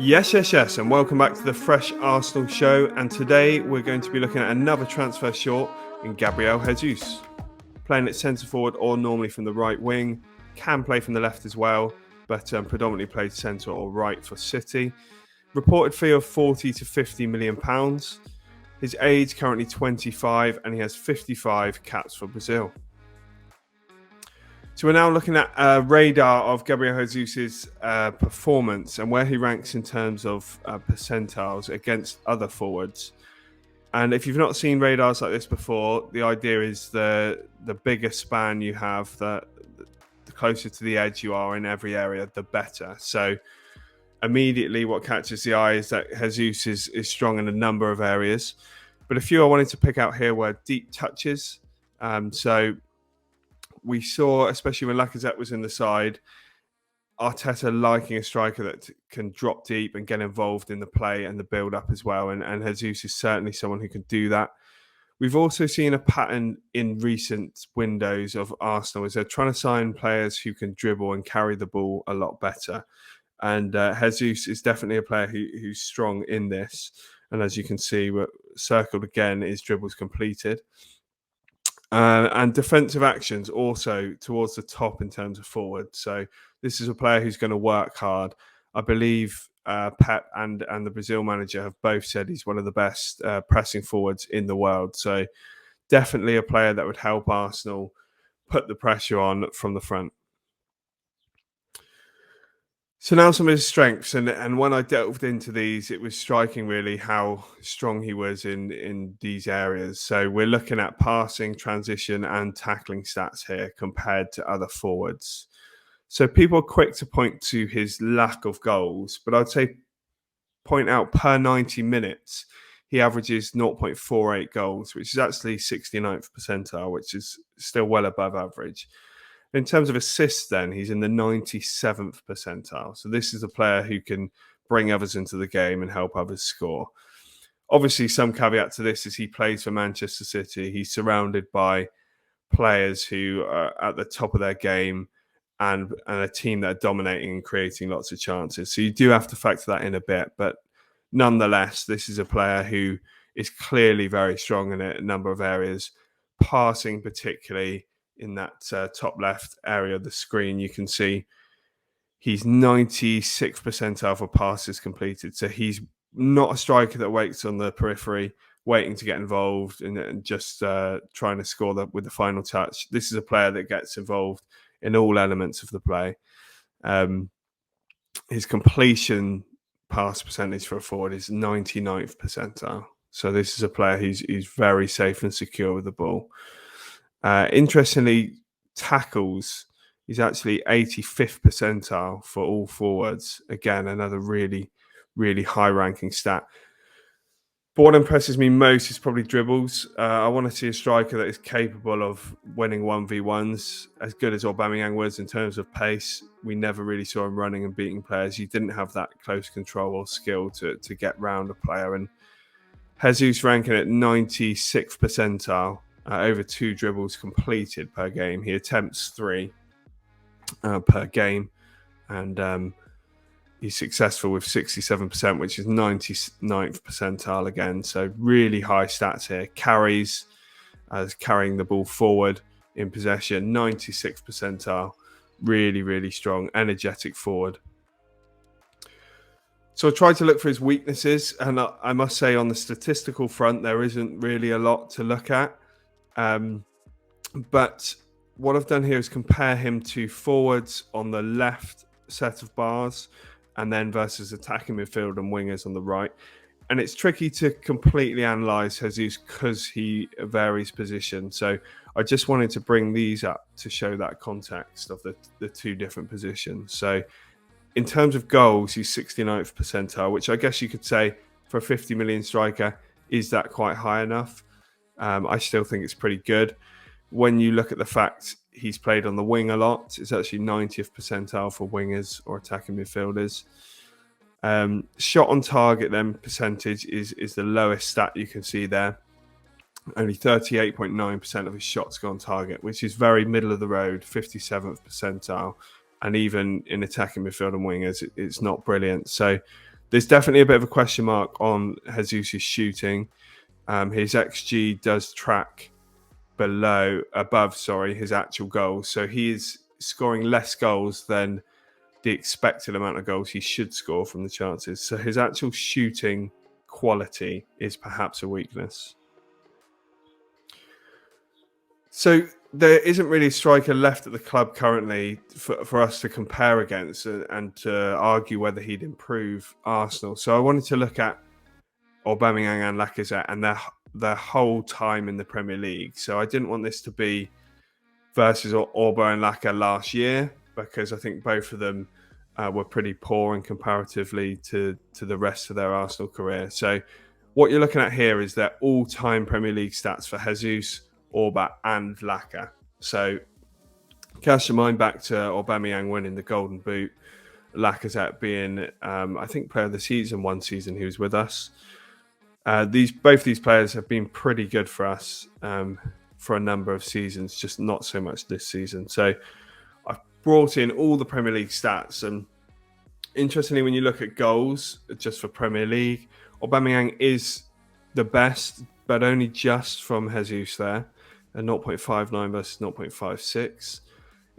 Yes, and welcome back to the Fresh Arsenal Show. And today we're going to be looking at another transfer short in Gabriel Jesus. Playing at centre forward or normally from the right wing, can play from the left as well, but predominantly played centre or right for City. Reported fee of 40 to 50 million pounds. His age currently 25 and he has 55 caps for Brazil. So we're now looking at a radar of Gabriel Jesus' performance and where he ranks in terms of percentiles against other forwards. And if you've not seen radars like this before, the idea is the bigger span you have, the closer to the edge you are in every area, the better. So immediately what catches the eye is that Jesus is strong in a number of areas. But a few I wanted to pick out here were deep touches. So we saw, especially when Lacazette was in the side, Arteta liking a striker that can drop deep and get involved in the play and the build-up as well. And Jesus is certainly someone who can do that. We've also seen a pattern in recent windows of Arsenal as they're trying to sign players who can dribble and carry the ball a lot better. And Jesus is definitely a player who's strong in this. And as you can see, we're circled again is dribbles completed. And defensive actions also towards the top in terms of forward. So this is a player who's going to work hard. I believe Pep and the Brazil manager have both said he's one of the best pressing forwards in the world. So definitely a player that would help Arsenal put the pressure on from the front. So now some of his strengths, and when I delved into these, it was striking really how strong he was in these areas. So we're looking at passing, transition and tackling stats here compared to other forwards. So people are quick to point to his lack of goals, but I'd say point out per 90 minutes, he averages 0.48 goals, which is actually 69th percentile, which is still well above average. In terms of assists, then, he's in the 97th percentile. So this is a player who can bring others into the game and help others score. Obviously, some caveat to this is he plays for Manchester City. He's surrounded by players who are at the top of their game and a team that are dominating and creating lots of chances. So you do have to factor that in a bit. But nonetheless, this is a player who is clearly very strong in a number of areas, passing particularly. In that top left area of the screen, you can see he's 96th percentile for passes completed. So he's not a striker that waits on the periphery, waiting to get involved and just trying to score with the final touch. This is a player that gets involved in all elements of the play. His completion pass percentage for a forward is 99th percentile. So this is a player who's very safe and secure with the ball. Interestingly, tackles, he's actually 85th percentile for all forwards. Again, another really, really high-ranking stat. But what impresses me most is probably dribbles. I want to see a striker that is capable of winning 1v1s, as good as Aubameyang was in terms of pace. We never really saw him running and beating players. He didn't have that close control or skill to get round a player. And Jesus ranking at 96th percentile. Over 2 dribbles completed per game. He attempts 3 per game. And he's successful with 67%, which is 99th percentile again. So really high stats here. Carries, carrying the ball forward in possession, 96th percentile. Really, really strong, energetic forward. So I tried to look for his weaknesses. And I must say on the statistical front, there isn't really a lot to look at. But what I've done here is compare him to forwards on the left set of bars and then versus attacking midfield and wingers on the right. And it's tricky to completely analyse Jesus because he varies position. So I just wanted to bring these up to show that context of the 2 different positions. So in terms of goals, he's 69th percentile, which I guess you could say for a 50 million striker, is that quite high enough? I still think it's pretty good. When you look at the fact he's played on the wing a lot, it's actually 90th percentile for wingers or attacking midfielders. Shot on target then percentage is the lowest stat you can see there. Only 38.9% of his shots go on target, which is very middle of the road, 57th percentile. And even in attacking midfield and wingers, it's not brilliant. So There's definitely a bit of a question mark on Jesus' shooting. His XG does track above his actual goals. So he is scoring less goals than the expected amount of goals he should score from the chances. So his actual shooting quality is perhaps a weakness. So there isn't really a striker left at the club currently for us to compare against and to argue whether he'd improve Arsenal. So I wanted to look at Aubameyang and Lacazette and their whole time in the Premier League. So I didn't want this to be versus Aubameyang and Lacazette last year, because I think both of them were pretty poor and comparatively to the rest of their Arsenal career. So what you're looking at here is their all-time Premier League stats for Jesus, Aubameyang and Lacazette. So cast your mind back to Aubameyang winning the Golden Boot, Lacazette being, I think, player of the season one season he was with us. Both these players have been pretty good for us for a number of seasons, just not so much this season. So I've brought in all the Premier League stats, and interestingly, when you look at goals just for Premier League, Aubameyang is the best, but only just from Jesus there, at 0.59 versus 0.56.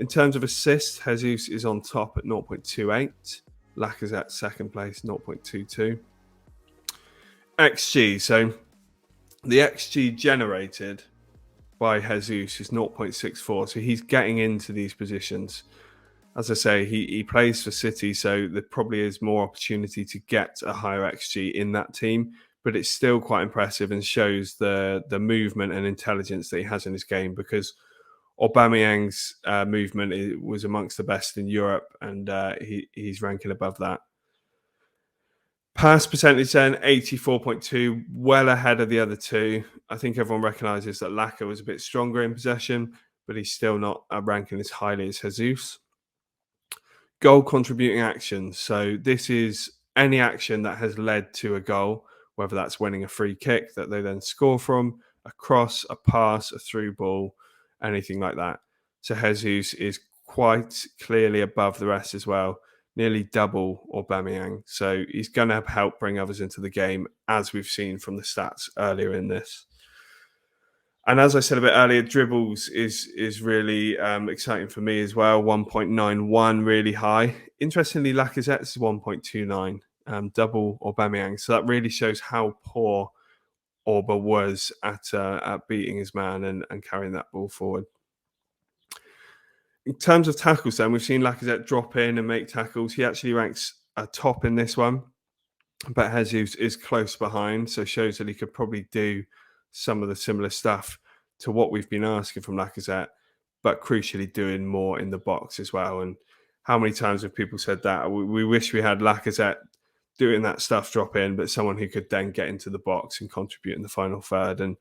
In terms of assists, Jesus is on top at 0.28. Lacazette second place, 0.22. XG, so the XG generated by Jesus is 0.64, so he's getting into these positions. As I say, he plays for City, so there probably is more opportunity to get a higher XG in that team, but it's still quite impressive and shows the movement and intelligence that he has in his game, because Aubameyang's movement was amongst the best in Europe, and he's ranking above that. Pass percentage then, 84.2, well ahead of the other two. I think everyone recognises that Lacazette was a bit stronger in possession, but he's still not ranking as highly as Jesus. Goal contributing actions. So this is any action that has led to a goal, whether that's winning a free kick that they then score from, a cross, a pass, a through ball, anything like that. So Jesus is quite clearly above the rest as well, nearly double Aubameyang. So he's going to help bring others into the game, as we've seen from the stats earlier in this. And as I said a bit earlier, dribbles is really exciting for me as well. 1.91, really high. Interestingly, Lacazette's 1.29, double Aubameyang. So that really shows how poor Auba was at beating his man and carrying that ball forward. In terms of tackles, then, we've seen Lacazette drop in and make tackles. He actually ranks top in this one, but Jesus is close behind, so shows that he could probably do some of the similar stuff to what we've been asking from Lacazette, but crucially doing more in the box as well. And how many times have people said that? We wish we had Lacazette doing that stuff, drop in, but someone who could then get into the box and contribute in the final third. And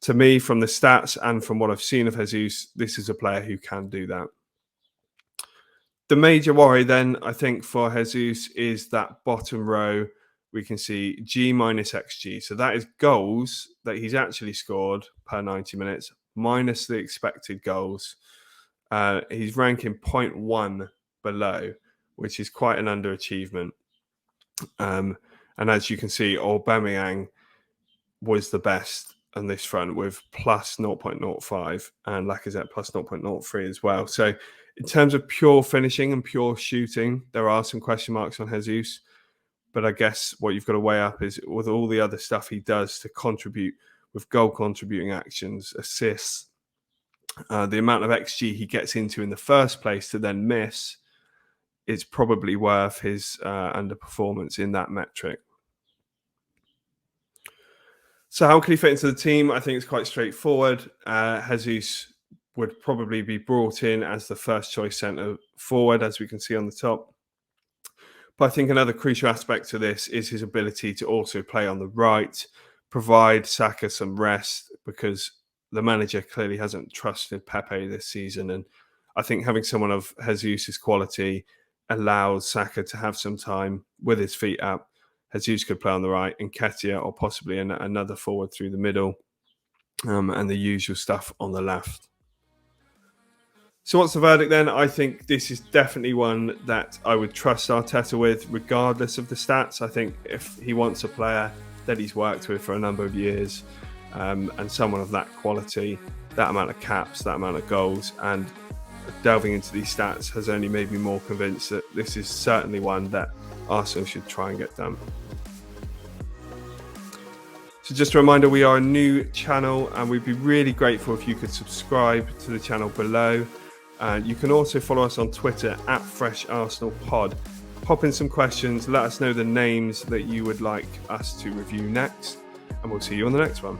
to me, from the stats and from what I've seen of Jesus, this is a player who can do that. The major worry then, I think, for Jesus is that bottom row. We can see G minus XG. So that is goals that he's actually scored per 90 minutes minus the expected goals. He's ranking 0.1 below, which is quite an underachievement. And as you can see, Aubameyang was the best on this front with plus 0.05 and Lacazette plus 0.03 as well. So in terms of pure finishing and pure shooting, there are some question marks on Jesus. But I guess what you've got to weigh up is with all the other stuff he does to contribute with goal contributing actions, assists, the amount of XG he gets into in the first place to then miss, it's probably worth his underperformance in that metric. So how can he fit into the team? I think it's quite straightforward. Jesus would probably be brought in as the first choice centre forward, as we can see on the top. But I think another crucial aspect to this is his ability to also play on the right, provide Saka some rest, because the manager clearly hasn't trusted Pepe this season. And I think having someone of Jesus' quality allows Saka to have some time with his feet up. Jesus could play on the right, and Nketiah or possibly another forward through the middle, and the usual stuff on the left. So what's the verdict then? I think this is definitely one that I would trust Arteta with, regardless of the stats. I think if he wants a player that he's worked with for a number of years, and someone of that quality, that amount of caps, that amount of goals, and delving into these stats has only made me more convinced that this is certainly one that Arsenal should try and get done. So just a reminder, we are a new channel and we'd be really grateful if you could subscribe to the channel below. You can also follow us on Twitter at FreshArsenalPod. Pop in some questions, let us know the names that you would like us to review next, and we'll see you on the next one.